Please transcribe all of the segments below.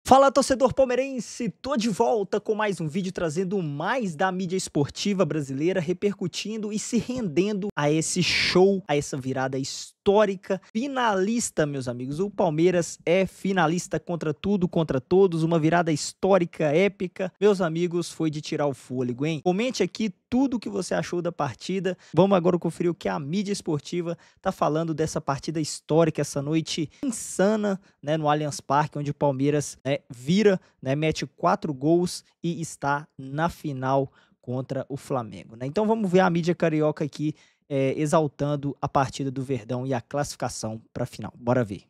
Fala, torcedor palmeirense! Tô de volta com mais um vídeo trazendo mais da mídia esportiva brasileira, repercutindo e se rendendo a esse show, a essa virada histórica. Finalista, meus amigos. O Palmeiras é finalista contra tudo, contra todos. Uma virada histórica, épica. Meus amigos, foi de tirar o fôlego, hein? Comente aqui tudo o que você achou da partida. Vamos agora conferir o que a mídia esportiva tá falando dessa partida histórica, essa noite insana, né, no Allianz Parque, onde o Palmeiras vira, né, mete 4 gols e está na final contra o Flamengo, né? Então vamos ver a mídia carioca aqui exaltando a partida do Verdão e a classificação para a final. Bora ver.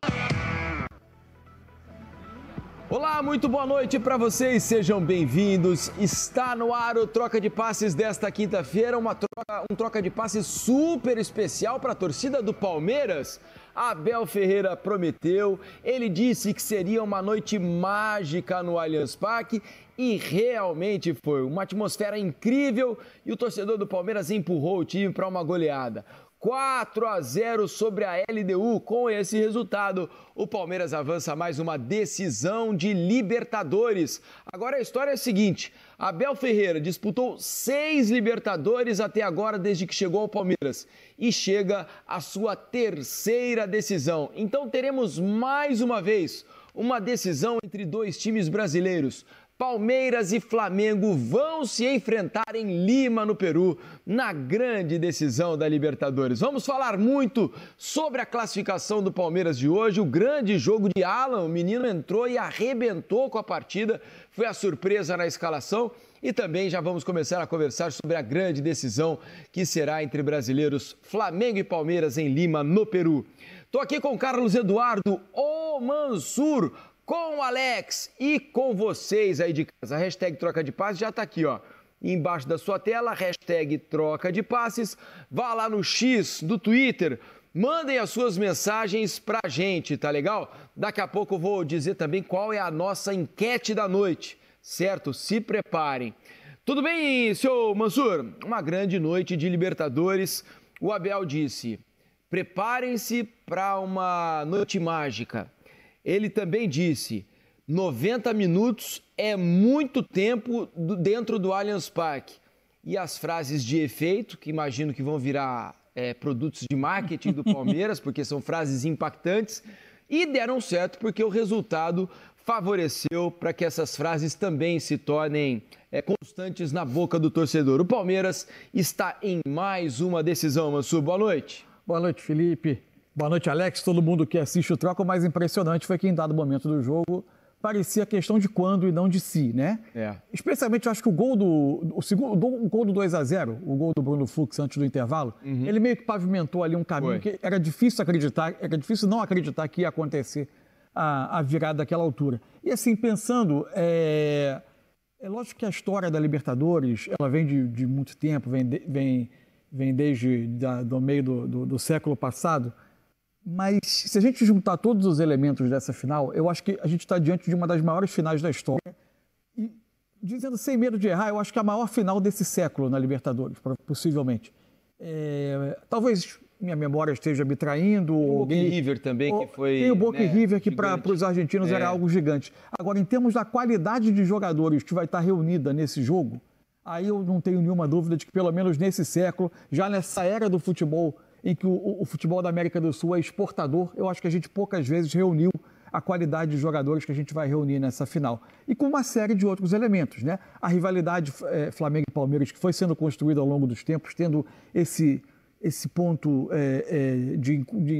Olá, muito boa noite para vocês, sejam bem-vindos. Está no ar o Troca de Passes desta quinta-feira, um troca de passes super especial para a torcida do Palmeiras. Abel Ferreira prometeu, ele disse que seria uma noite mágica no Allianz Parque e realmente foi uma atmosfera incrível e o torcedor do Palmeiras empurrou o time para uma goleada. 4-0 sobre a LDU. Com esse resultado, o Palmeiras avança mais uma decisão de Libertadores. Agora a história é a seguinte: Abel Ferreira disputou 6 Libertadores até agora, desde que chegou ao Palmeiras, e chega à sua terceira decisão. Então teremos mais uma vez uma decisão entre dois times brasileiros. Palmeiras e Flamengo vão se enfrentar em Lima, no Peru, na grande decisão da Libertadores. Vamos falar muito sobre a classificação do Palmeiras de hoje, o grande jogo de Alan, o menino entrou e arrebentou com a partida, foi a surpresa na escalação e também já vamos começar a conversar sobre a grande decisão que será entre brasileiros Flamengo e Palmeiras em Lima, no Peru. Estou aqui com Carlos Eduardo, o Mansur, com o Alex e com vocês aí de casa. A hashtag Troca de Passes já está aqui, ó, embaixo da sua tela, hashtag Troca de Passes. Vá lá no X do Twitter, mandem as suas mensagens pra gente, tá legal? Daqui a pouco eu vou dizer também qual é a nossa enquete da noite, certo? Se preparem. Tudo bem, senhor Mansur? Uma grande noite de Libertadores. O Abel disse, preparem-se para uma noite mágica. Ele também disse, 90 minutos é muito tempo dentro do Allianz Parque. E as frases de efeito, que imagino que vão virar produtos de marketing do Palmeiras, porque são frases impactantes, e deram certo porque o resultado favoreceu para que essas frases também se tornem constantes na boca do torcedor. O Palmeiras está em mais uma decisão, Mansur. Boa noite. Boa noite, Felipe. Boa noite, Alex. Todo mundo que assiste o Troca, o mais impressionante foi que em dado momento do jogo parecia questão de quando e não de si, né? Especialmente, eu acho que o gol do 2-0, o gol do Bruno Fux antes do intervalo, ele meio que pavimentou ali um caminho que era difícil não acreditar que ia acontecer a virada daquela altura. E assim, pensando, é lógico que a história da Libertadores, ela vem de muito tempo, vem desde do meio do século passado. Mas se a gente juntar todos os elementos dessa final, eu acho que a gente está diante de uma das maiores finais da história. E, dizendo sem medo de errar, eu acho que é a maior final desse século na Libertadores, possivelmente. Talvez minha memória esteja me traindo. O Boca e River também, que foi... Tem o Boca e River, que para os argentinos era algo gigante. Agora, em termos da qualidade de jogadores que vai estar reunida nesse jogo, aí eu não tenho nenhuma dúvida de que, pelo menos nesse século, já nessa era do futebol, em que o futebol da América do Sul é exportador, eu acho que a gente poucas vezes reuniu a qualidade de jogadores que a gente vai reunir nessa final. E com uma série de outros elementos, né? A rivalidade Flamengo e Palmeiras, que foi sendo construída ao longo dos tempos, tendo esse ponto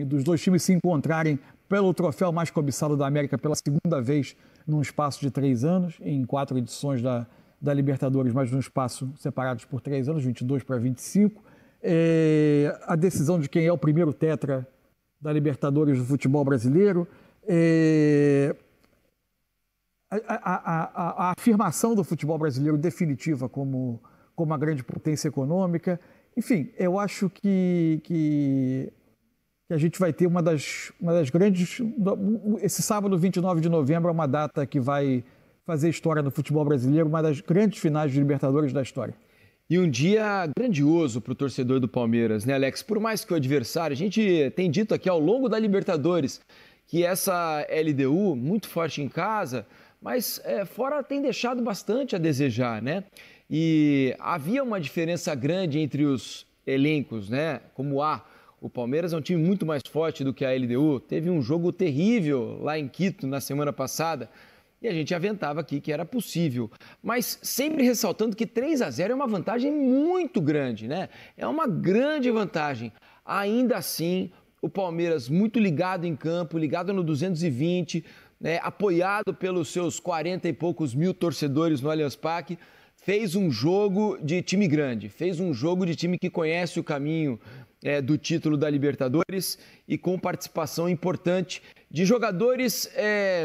dos dois times se encontrarem pelo troféu mais cobiçado da América pela segunda vez num espaço de 3 anos, em 4 edições da Libertadores, mas num espaço separados por 3 anos, 22 para 25. A decisão de quem é o primeiro tetra da Libertadores do futebol brasileiro, a afirmação do futebol brasileiro definitiva como uma grande potência econômica. Enfim, eu acho que a gente vai ter uma das grandes... Esse sábado, 29 de novembro, é uma data que vai fazer história no futebol brasileiro, uma das grandes finais de Libertadores da história. E um dia grandioso para o torcedor do Palmeiras, né, Alex? Por mais que o adversário, a gente tem dito aqui ao longo da Libertadores que essa LDU, muito forte em casa, mas fora tem deixado bastante a desejar, né? E havia uma diferença grande entre os elencos, né? Como o Palmeiras é um time muito mais forte do que a LDU. Teve um jogo terrível lá em Quito na semana passada e a gente aventava aqui que era possível. Mas sempre ressaltando que 3-0 é uma vantagem muito grande, né? É uma grande vantagem. Ainda assim, o Palmeiras muito ligado em campo, ligado no 220, né? Apoiado pelos seus 40 e poucos mil torcedores no Allianz Parque, fez um jogo de time grande, fez um jogo de time que conhece o caminho do título da Libertadores e com participação importante de jogadores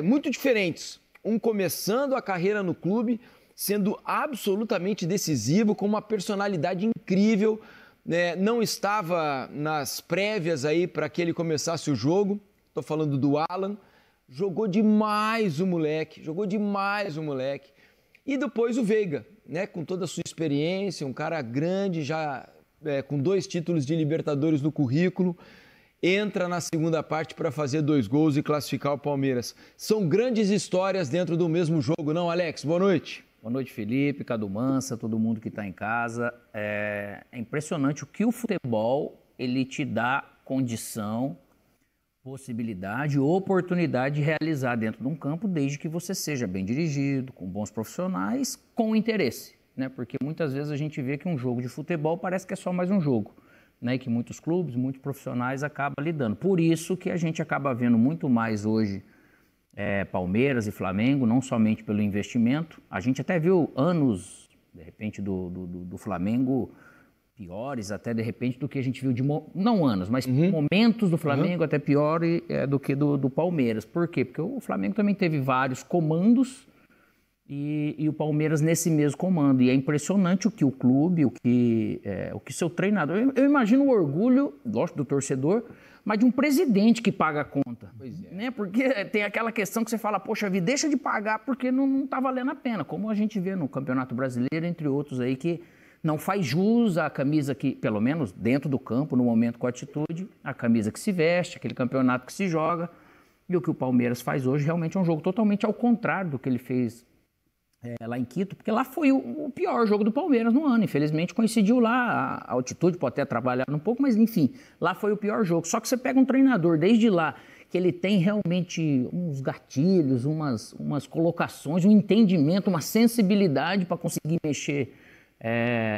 muito diferentes. Um começando a carreira no clube, sendo absolutamente decisivo, com uma personalidade incrível, né? Não estava nas prévias aí para que ele começasse o jogo. Estou falando do Alan. Jogou demais o moleque, E depois o Veiga, né? Com toda a sua experiência, um cara grande, já com 2 títulos de Libertadores no currículo, entra na segunda parte para fazer 2 gols e classificar o Palmeiras. São grandes histórias dentro do mesmo jogo, não, Alex? Boa noite. Boa noite, Felipe, Cadu Mansa, todo mundo que está em casa. É impressionante o que o futebol ele te dá condição, possibilidade, oportunidade de realizar dentro de um campo, desde que você seja bem dirigido, com bons profissionais, com interesse, né? Porque muitas vezes a gente vê que um jogo de futebol parece que é só mais um jogo, né? E que muitos clubes, muitos profissionais acabam lidando. Por isso que a gente acaba vendo muito mais hoje Palmeiras e Flamengo, não somente pelo investimento. A gente até viu anos, de repente, do Flamengo piores até, de repente, do que a gente viu não anos, mas momentos do Flamengo até pior do que do Palmeiras. Por quê? Porque o Flamengo também teve vários comandos e o Palmeiras nesse mesmo comando. E é impressionante o que o clube, o que seu treinador... Eu imagino o orgulho, lógico, do torcedor, mas de um presidente que paga a conta. Pois é. Né? Porque tem aquela questão que você fala, poxa vida, deixa de pagar porque não está valendo a pena. Como a gente vê no Campeonato Brasileiro, entre outros aí, que não faz jus à camisa que, pelo menos dentro do campo, no momento com atitude, a camisa que se veste, aquele campeonato que se joga. E o que o Palmeiras faz hoje realmente é um jogo totalmente ao contrário do que ele fez lá em Quito, porque lá foi o pior jogo do Palmeiras no ano. Infelizmente coincidiu lá, a altitude pode ter trabalhado um pouco, mas enfim, lá foi o pior jogo. Só que você pega um treinador desde lá, que ele tem realmente uns gatilhos, umas colocações, um entendimento, uma sensibilidade para conseguir mexer,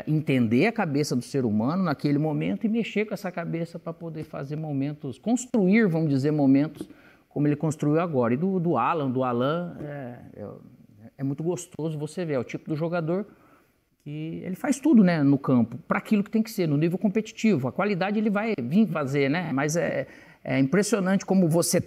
entender a cabeça do ser humano naquele momento e mexer com essa cabeça para poder fazer momentos, construir, vamos dizer, momentos como ele construiu agora. E do Alan é muito gostoso você ver, é o tipo do jogador que ele faz tudo, né, no campo, para aquilo que tem que ser, no nível competitivo. A qualidade ele vai vir fazer, né, mas é impressionante como você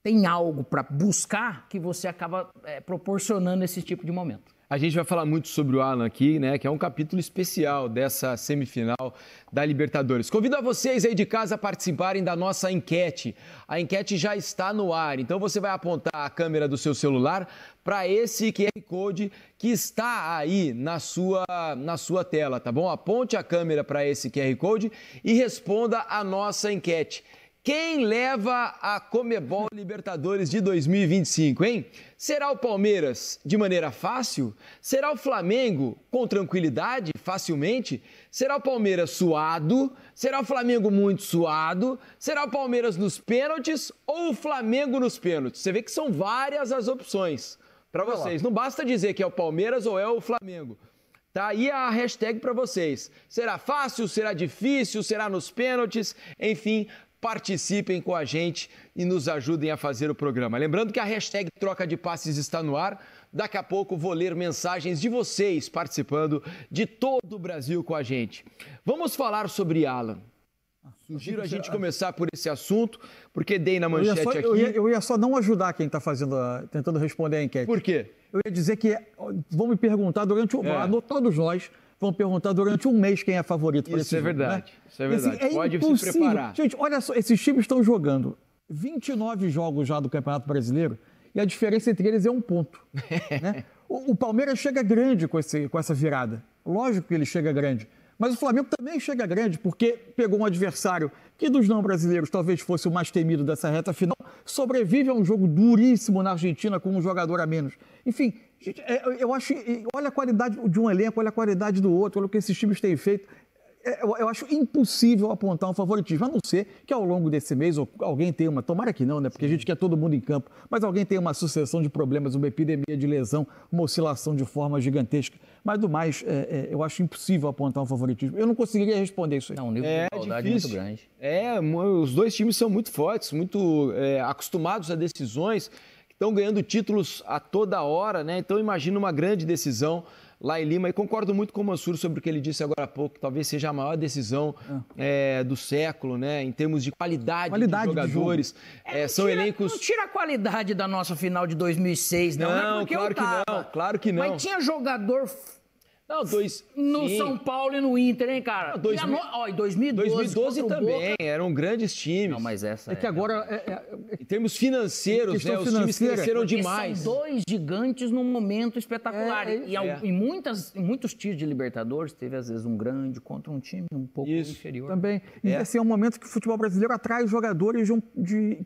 tem algo para buscar que você acaba proporcionando esse tipo de momento. A gente vai falar muito sobre o Alan aqui, né? Que é um capítulo especial dessa semifinal da Libertadores. Convido a vocês aí de casa a participarem da nossa enquete. A enquete já está no ar, então você vai apontar a câmera do seu celular para esse QR Code que está aí na sua tela, tá bom? Aponte a câmera para esse QR Code e responda a nossa enquete. Quem leva a Conmebol Libertadores de 2025, hein? Será o Palmeiras de maneira fácil? Será o Flamengo com tranquilidade, facilmente? Será o Palmeiras suado? Será o Flamengo muito suado? Será o Palmeiras nos pênaltis ou o Flamengo nos pênaltis? Você vê que são várias as opções para vocês. Não basta dizer que é o Palmeiras ou é o Flamengo. Tá aí a hashtag para vocês. Será fácil? Será difícil? Será nos pênaltis? Enfim, participem com a gente e nos ajudem a fazer o programa. Lembrando que a hashtag Troca de Passes está no ar. Daqui a pouco vou ler mensagens de vocês participando de todo o Brasil com a gente. Vamos falar sobre Alan. Sugiro a gente começar por esse assunto, porque dei na manchete aqui. Eu ia só não ajudar quem está tentando responder a enquete. Por quê? Eu ia dizer que vão me perguntar todos nós vão perguntar durante um mês quem é favorito para esse jogo. Isso é verdade, né? Isso é verdade. Pode se preparar. Gente, olha só, esses times estão jogando 29 jogos já do Campeonato Brasileiro e a diferença entre eles é 1 ponto. Né? O Palmeiras chega grande com essa virada. Lógico que ele chega grande. Mas o Flamengo também chega grande, porque pegou um adversário que dos não brasileiros talvez fosse o mais temido dessa reta final, sobrevive a um jogo duríssimo na Argentina com um jogador a menos. Enfim, eu acho, olha a qualidade de um elenco, olha a qualidade do outro, olha o que esses times têm feito. Eu acho impossível apontar um favoritismo, a não ser que ao longo desse mês alguém tenha tomara que não, né? Porque a gente quer todo mundo em campo, mas alguém tenha uma sucessão de problemas, uma epidemia de lesão, uma oscilação de forma gigantesca. Mas do mais, eu acho impossível apontar um favoritismo. Eu não conseguiria responder isso aí. Não, o nível de igualdade é muito grande. Os dois times são muito fortes, muito acostumados a decisões, estão ganhando títulos a toda hora, né? Então imagina uma grande decisão lá em Lima, e concordo muito com o Mansur sobre o que ele disse agora há pouco, que talvez seja a maior decisão do século, né? Em termos de qualidade de jogadores. São elencos... Não tira a qualidade da nossa final de 2006, não. Não, claro que não. Mas tinha jogador... No São Paulo e no Inter, hein, cara? Em 2012 também, eram grandes times. Não, mas essa que agora... Em termos financeiros, né? Os times cresceram demais. São dois gigantes num momento espetacular. Em muitos times de Libertadores, teve às vezes um grande contra um time um pouco inferior. Também. E assim, é um momento que o futebol brasileiro atrai jogadores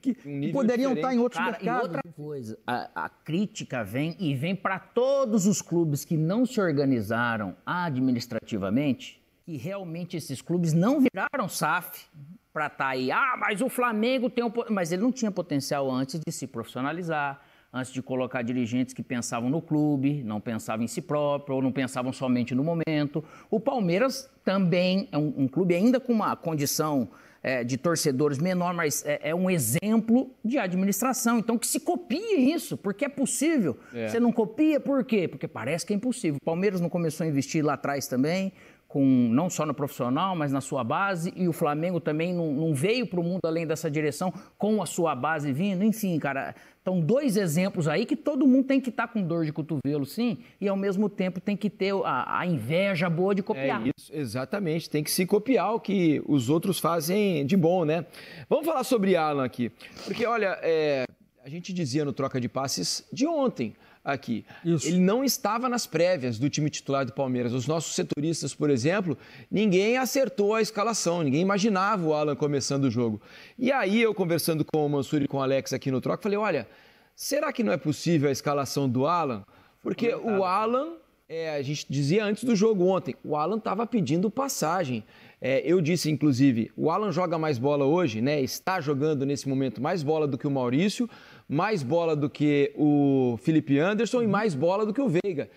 que poderiam estar em outros mercados. E outra coisa, a crítica vem para todos os clubes que não se organizaram administrativamente, que realmente esses clubes não viraram SAF para estar aí. Mas o Flamengo tem mas ele não tinha potencial antes de se profissionalizar, antes de colocar dirigentes que pensavam no clube, não pensavam em si próprio, ou não pensavam somente no momento. O Palmeiras também é um clube ainda com uma condição de torcedores menor, mas é um exemplo de administração. Então, que se copie isso, porque é possível. Você não copia, por quê? Porque parece que é impossível. O Palmeiras não começou a investir lá atrás também, não só no profissional, mas na sua base, e o Flamengo também não veio para o mundo além dessa direção com a sua base vindo. Enfim, cara, então 2 exemplos aí que todo mundo tem que estar com dor de cotovelo, sim, e ao mesmo tempo tem que ter a inveja boa de copiar. Isso, exatamente, tem que se copiar o que os outros fazem de bom, né? Vamos falar sobre Alan aqui, porque olha, a gente dizia no Troca de Passes de ontem, aqui. Isso. Ele não estava nas prévias do time titular do Palmeiras. Os nossos setoristas, por exemplo, ninguém acertou a escalação, ninguém imaginava o Alan começando o jogo. E aí eu, conversando com o Mansur e com o Alex aqui no Troca, falei, olha, será que não é possível a escalação do Alan? Porque o Alan, a gente dizia antes do jogo ontem, o Alan estava pedindo passagem. Eu disse, inclusive, o Alan joga mais bola hoje, né? Está jogando nesse momento mais bola do que o Maurício, mais bola do que o Felipe Anderson e mais bola do que o Veiga.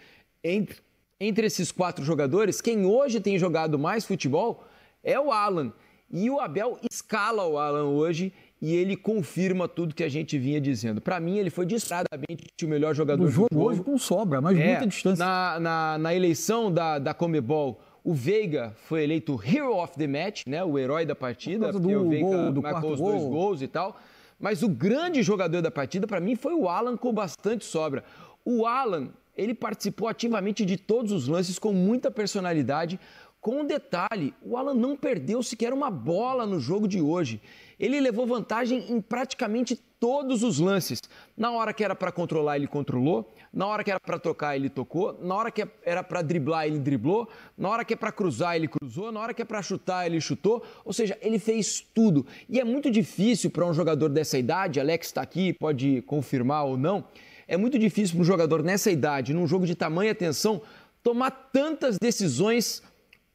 Entre esses 4 jogadores, quem hoje tem jogado mais futebol é o Alan. E o Abel escala o Alan hoje e ele confirma tudo que a gente vinha dizendo. Para mim, ele foi disparadamente o melhor jogador do jogo. Hoje com sobra, mas muita distância. Na eleição da Conmebol, o Veiga foi eleito Hero of the Match, né? O herói da partida, porque o Veiga marcou os 2 gols e tal. Mas o grande jogador da partida, para mim, foi o Alan com bastante sobra. O Alan, ele participou ativamente de todos os lances com muita personalidade. Com um detalhe, o Alan não perdeu sequer uma bola no jogo de hoje. Ele levou vantagem em praticamente todos os lances. Na hora que era para controlar, ele controlou. Na hora que era para tocar, ele tocou. Na hora que era para driblar, ele driblou. Na hora que é para cruzar, ele cruzou. Na hora que é para chutar, ele chutou. Ou seja, ele fez tudo. E é muito difícil para um jogador dessa idade, Alex está aqui, pode confirmar ou não, é muito difícil para um jogador nessa idade, num jogo de tamanha tensão, tomar tantas decisões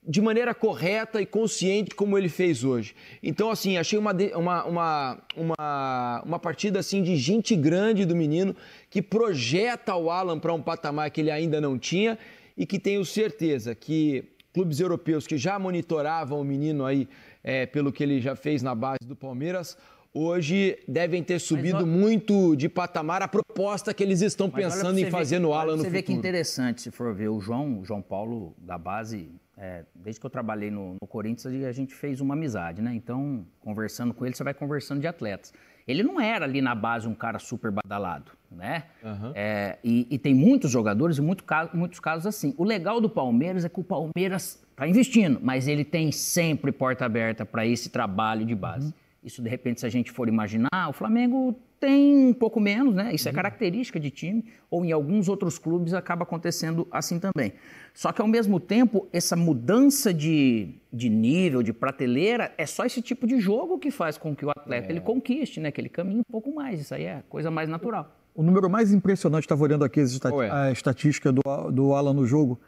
de maneira correta e consciente como ele fez hoje. Então, assim, achei uma partida assim, de gente grande do menino, que projeta o Alan para um patamar que ele ainda não tinha e que tenho certeza que clubes europeus que já monitoravam o menino aí, pelo que ele já fez na base do Palmeiras, hoje devem ter subido muito de patamar a proposta que eles estão pensando em fazer no Alan no futuro. Você vê que interessante, se for ver o João Paulo da base... desde que eu trabalhei no Corinthians, a gente fez uma amizade, né? Então, conversando com ele, você vai conversando de atletas. Ele não era ali na base um cara super badalado, né? Uhum. E tem muitos jogadores e muitos casos assim. O legal do Palmeiras é que o Palmeiras está investindo, mas ele tem sempre porta aberta para esse trabalho de base. Uhum. Isso, de repente, se a gente for imaginar, o Flamengo tem um pouco menos, né? Isso é característica de time, ou em alguns outros clubes acaba acontecendo assim também. Só que, ao mesmo tempo, essa mudança de nível, de prateleira, é só esse tipo de jogo que faz com que o atleta ele conquiste, né? Que ele caminhe um pouco mais. Isso aí é a coisa mais natural. O número mais impressionante, estava olhando aqui a estatística do Alan no jogo,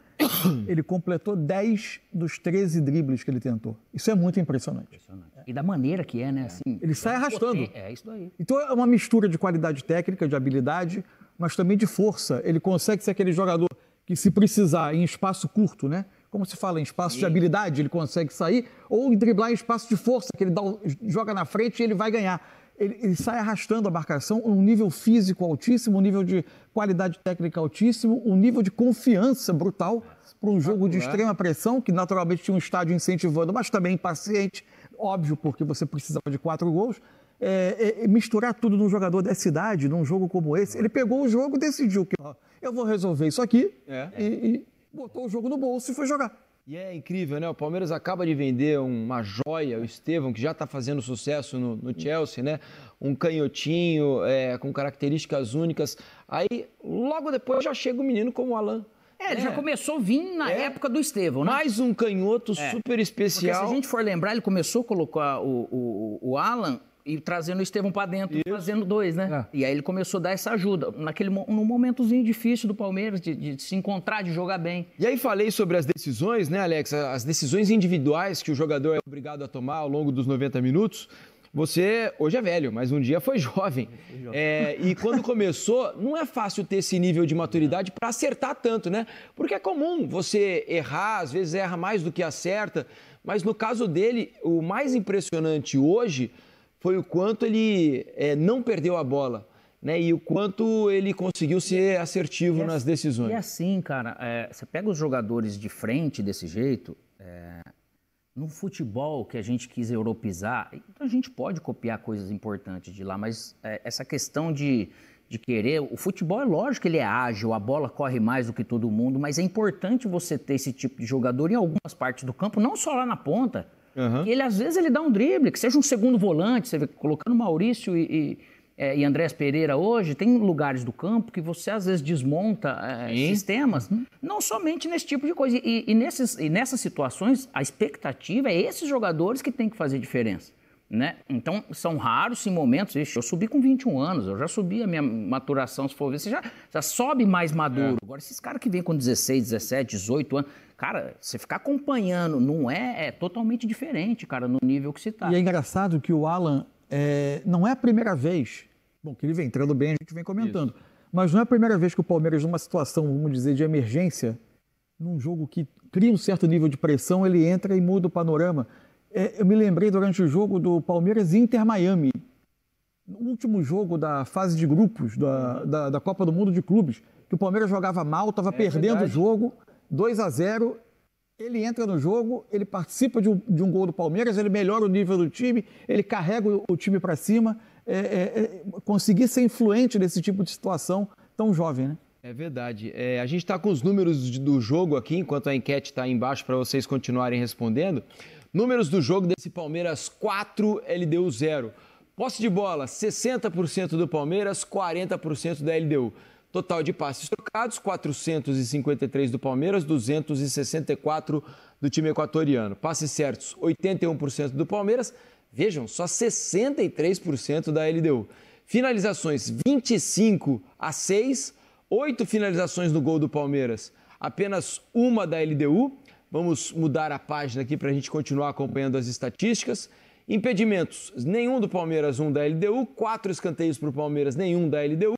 ele completou 10 dos 13 dribles que ele tentou. Isso é muito impressionante. E da maneira que é, né? Assim, ele sai arrastando. É isso daí. Então é uma mistura de qualidade técnica, de habilidade, mas também de força. Ele consegue ser aquele jogador que, se precisar, em espaço curto, né? Como se fala, em espaço de habilidade, ele consegue sair, ou driblar em espaço de força, que ele joga na frente e ele vai ganhar. Ele sai arrastando a marcação, um nível físico altíssimo, um nível de qualidade técnica altíssimo, um nível de confiança brutal para um jogo de extrema pressão, que naturalmente tinha um estádio incentivando, mas também impaciente, óbvio, porque você precisava de 4 gols. Misturar tudo num jogador dessa idade, num jogo como esse, ele pegou o jogo e decidiu que eu vou resolver isso aqui e botou o jogo no bolso e foi jogar. E é incrível, né? O Palmeiras acaba de vender uma joia, o Estevão, que já está fazendo sucesso no Chelsea, né? Um canhotinho com características únicas. Aí, logo depois, já chega um menino como o Alan. Ele já começou a vir na época do Estevão, né? Mais um canhoto super especial. Porque se a gente for lembrar, ele começou a colocar o Alan e trazendo o Estevão para dentro, fazendo 2, né? E aí ele começou a dar essa ajuda, num momentozinho difícil do Palmeiras, de se encontrar, de jogar bem. E aí falei sobre as decisões, né, Alex? As decisões individuais que o jogador é obrigado a tomar ao longo dos 90 minutos. Você hoje é velho, mas um dia foi jovem. E quando começou, não é fácil ter esse nível de maturidade para acertar tanto, né? Porque é comum você errar, às vezes erra mais do que acerta. Mas no caso dele, o mais impressionante hoje foi o quanto ele não perdeu a bola, né? E o quanto ele conseguiu ser assertivo nas decisões. E assim, cara, você pega os jogadores de frente desse jeito, no futebol que a gente quis europeizar, então a gente pode copiar coisas importantes de lá, mas essa questão de querer... O futebol é lógico que ele é ágil, a bola corre mais do que todo mundo, mas é importante você ter esse tipo de jogador em algumas partes do campo, não só lá na ponta. E ele, às vezes, ele dá um drible, que seja um segundo volante, você vê, colocando Maurício e Andrés Pereira hoje, tem lugares do campo que você, às vezes, desmonta sistemas, não somente nesse tipo de coisa. E nessas situações, a expectativa é esses jogadores que têm que fazer diferença, né? Então, são raros sim momentos. Eu subi com 21 anos, eu já subi a minha maturação, se for ver, você já sobe mais maduro. Agora, esses caras que vêm com 16, 17, 18 anos... Cara, você ficar acompanhando não é totalmente diferente, cara, no nível que se tá. E é engraçado que o Alan não é a primeira vez, bom, que ele vem entrando bem, a gente vem comentando, mas não é a primeira vez que o Palmeiras, numa situação, vamos dizer, de emergência, num jogo que cria um certo nível de pressão, ele entra e muda o panorama. Eu me lembrei durante o jogo do Palmeiras Inter Miami, no último jogo da fase de grupos da Copa do Mundo de Clubes, que o Palmeiras jogava mal, estava perdendo o jogo, 2-0, ele entra no jogo, ele participa de um gol do Palmeiras, ele melhora o nível do time, ele carrega o time para cima, conseguir ser influente nesse tipo de situação tão jovem, né? É verdade. A gente está com os números do jogo aqui, enquanto a enquete está aí embaixo para vocês continuarem respondendo. Números do jogo desse Palmeiras 4, LDU 0. Posse de bola, 60% do Palmeiras, 40% da LDU. Total de passes trocados, 453 do Palmeiras, 264 do time equatoriano. Passes certos, 81% do Palmeiras, vejam, só 63% da LDU. Finalizações, 25-6, 8 finalizações no gol do Palmeiras, apenas uma da LDU. Vamos mudar a página aqui para a gente continuar acompanhando as estatísticas. Impedimentos, nenhum do Palmeiras, 1 da LDU, 4 escanteios para o Palmeiras, nenhum da LDU.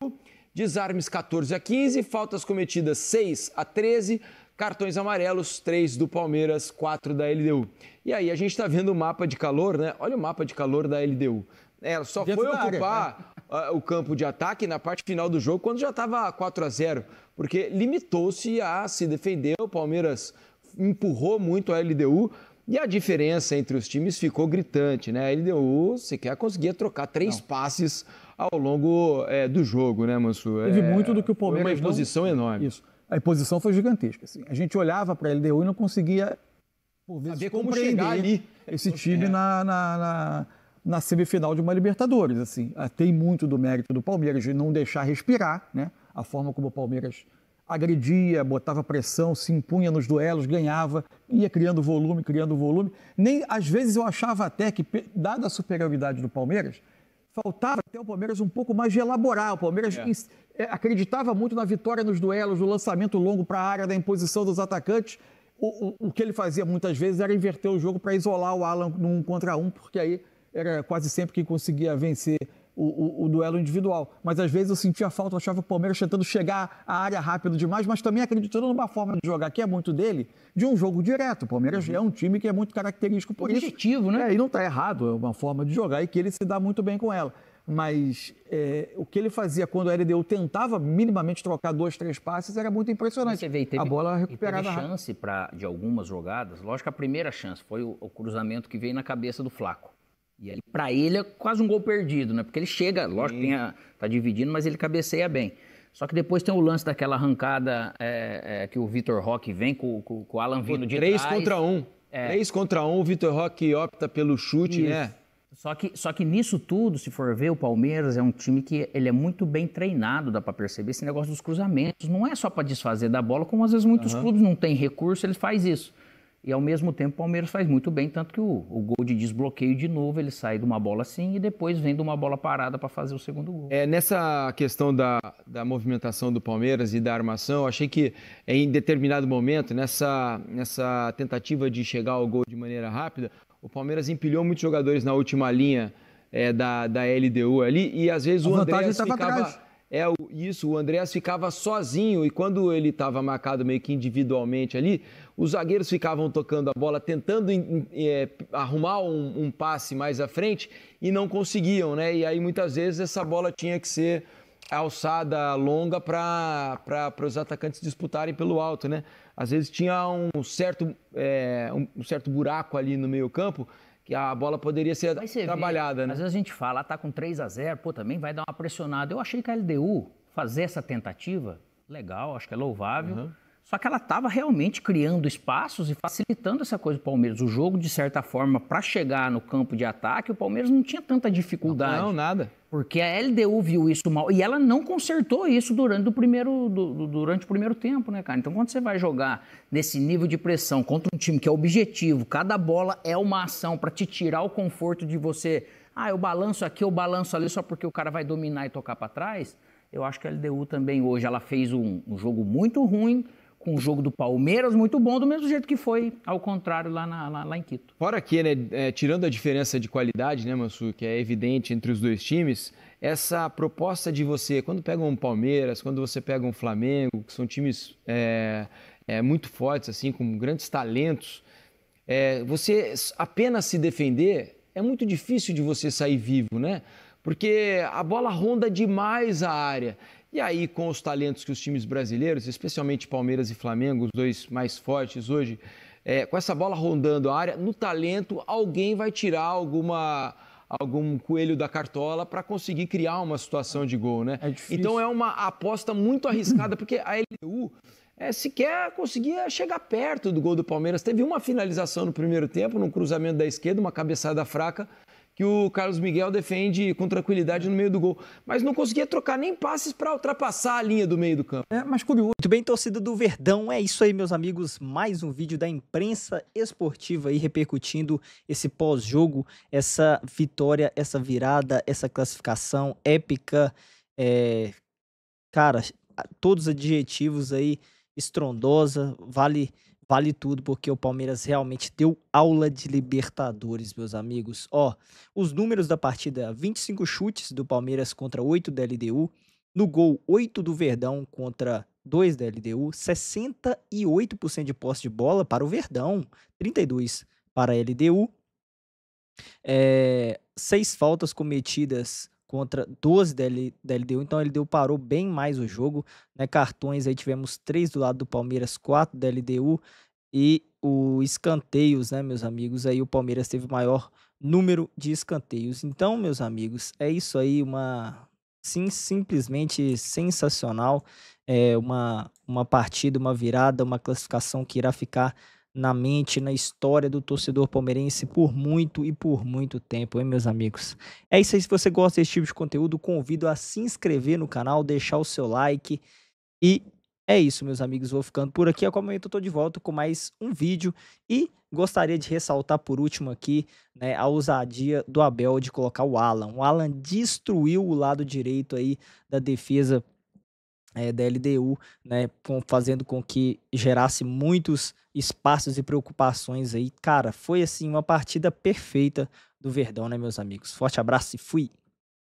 Desarmes 14-15, faltas cometidas 6-13, cartões amarelos 3 do Palmeiras, 4 da LDU. E aí a gente está vendo o mapa de calor, né? Olha o mapa de calor da LDU. Ela só foi ocupar o campo de ataque na parte final do jogo quando já estava 4-0, porque limitou-se a se defender, o Palmeiras empurrou muito a LDU e a diferença entre os times ficou gritante, né? A LDU sequer conseguia trocar 3 passes ao longo do jogo, né, Mansur? Teve muito do que o Palmeiras... Foi uma imposição enorme. Isso. A imposição foi gigantesca. Assim. A gente olhava para a LDU e não conseguia, por vezes, saber como chegar ali. Esse time na semifinal de uma Libertadores. Assim, tem muito do mérito do Palmeiras de não deixar respirar, né? A forma como o Palmeiras agredia, botava pressão, se impunha nos duelos, ganhava, ia criando volume. Nem, às vezes eu achava até que, dada a superioridade do Palmeiras, faltava até o Palmeiras um pouco mais de elaborar. O Palmeiras acreditava muito na vitória nos duelos, no lançamento longo para a área, da imposição dos atacantes. O que ele fazia muitas vezes era inverter o jogo para isolar o Alan num contra um, porque aí era quase sempre que conseguia vencer o duelo individual. Mas às vezes eu sentia falta, eu achava que o Palmeiras tentando chegar à área rápido demais, mas também acreditando numa forma de jogar, que é muito dele, de um jogo direto. O Palmeiras é um time que é muito característico por isso. Objetivo, né? E não está errado, é uma forma de jogar e que ele se dá muito bem com ela. Mas o que ele fazia quando a LDU tentava minimamente trocar 2, 3 passes era muito impressionante. Você vê, a bola recuperada teve chance de algumas jogadas. Lógico que a primeira chance foi o cruzamento que veio na cabeça do Flaco. E aí, para ele, é quase um gol perdido, né? Porque ele chega, lógico, tá dividindo, mas ele cabeceia bem. Só que depois tem o lance daquela arrancada que o Vitor Roque vem com o Alan vindo de 3 trás. contra 1. 3 contra 1, o Vitor Roque opta pelo chute, né? Só que nisso tudo, se for ver, o Palmeiras é um time que ele é muito bem treinado, dá para perceber esse negócio dos cruzamentos. Não é só para desfazer da bola, como às vezes muitos clubes não têm recurso, eles fazem isso. E ao mesmo tempo o Palmeiras faz muito bem, tanto que o gol de desbloqueio de novo, ele sai de uma bola assim e depois vem de uma bola parada para fazer o segundo gol. Nessa questão da movimentação do Palmeiras e da armação, eu achei que em determinado momento, nessa tentativa de chegar ao gol de maneira rápida, o Palmeiras empilhou muitos jogadores na última linha da LDU ali e às vezes o Andrés ficava... o Andrés ficava sozinho e quando ele estava marcado meio que individualmente ali, os zagueiros ficavam tocando a bola, tentando arrumar um passe mais à frente e não conseguiam, né? E aí muitas vezes essa bola tinha que ser alçada longa para os atacantes disputarem pelo alto, né? Às vezes tinha um certo buraco ali no meio campo que a bola poderia ser trabalhada, né? Às vezes a gente fala, tá com 3-0, pô, também vai dar uma pressionada. Eu achei que a LDU fazer essa tentativa, legal, acho que é louvável. Só que ela estava realmente criando espaços e facilitando essa coisa do Palmeiras. O jogo, de certa forma, para chegar no campo de ataque, o Palmeiras não tinha tanta dificuldade. Não, nada. Porque a LDU viu isso mal e ela não consertou isso durante o primeiro tempo, né, cara? Então, quando você vai jogar nesse nível de pressão contra um time que é objetivo, cada bola é uma ação para te tirar o conforto de você... eu balanço aqui, eu balanço ali só porque o cara vai dominar e tocar para trás. Eu acho que a LDU também hoje, ela fez um jogo muito ruim, com o jogo do Palmeiras muito bom, do mesmo jeito que foi ao contrário lá em Quito. Fora que, né, tirando a diferença de qualidade, né, Mansur, que é evidente entre os dois times, essa proposta de você, quando pega um Palmeiras, quando você pega um Flamengo, que são times muito fortes, assim, com grandes talentos, você apenas se defender, é muito difícil de você sair vivo, né? Porque a bola ronda demais a área. E aí, com os talentos que os times brasileiros, especialmente Palmeiras e Flamengo, os dois mais fortes hoje, com essa bola rondando a área, no talento, alguém vai tirar algum coelho da cartola para conseguir criar uma situação de gol, né? Então é uma aposta muito arriscada, porque a LDU sequer conseguia chegar perto do gol do Palmeiras. Teve uma finalização no primeiro tempo, num cruzamento da esquerda, uma cabeçada fraca, que o Carlos Miguel defende com tranquilidade no meio do gol. Mas não conseguia trocar nem passes para ultrapassar a linha do meio do campo. Mas curioso. Muito bem, torcida do Verdão. É isso aí, meus amigos. Mais um vídeo da imprensa esportiva aí repercutindo esse pós-jogo, essa vitória, essa virada, essa classificação épica. Cara, todos os adjetivos aí, estrondosa, vale tudo, porque o Palmeiras realmente deu aula de Libertadores, meus amigos. Os números da partida: 25 chutes do Palmeiras contra 8 da LDU. No gol, 8 do Verdão contra 2 da LDU. 68% de posse de bola para o Verdão, 32% para a LDU. 6 faltas cometidas contra 12 da LDU, então a LDU parou bem mais o jogo, né? Cartões aí tivemos 3 do lado do Palmeiras, 4 da LDU e os escanteios, né, meus amigos? Aí o Palmeiras teve o maior número de escanteios. Então, meus amigos, é isso aí, simplesmente sensacional, uma partida, uma virada, uma classificação que irá ficar na mente, na história do torcedor palmeirense por muito e por muito tempo, hein, meus amigos? É isso aí, se você gosta desse tipo de conteúdo, convido a se inscrever no canal, deixar o seu like e é isso, meus amigos, vou ficando por aqui. A qualquer momento eu tô de volta com mais um vídeo e gostaria de ressaltar por último aqui, né, a ousadia do Abel de colocar o Alan. O Alan destruiu o lado direito aí da defesa da LDU, né, fazendo com que gerasse muitos espaços e preocupações aí. Cara, foi assim uma partida perfeita do Verdão, né, meus amigos? Forte abraço e fui!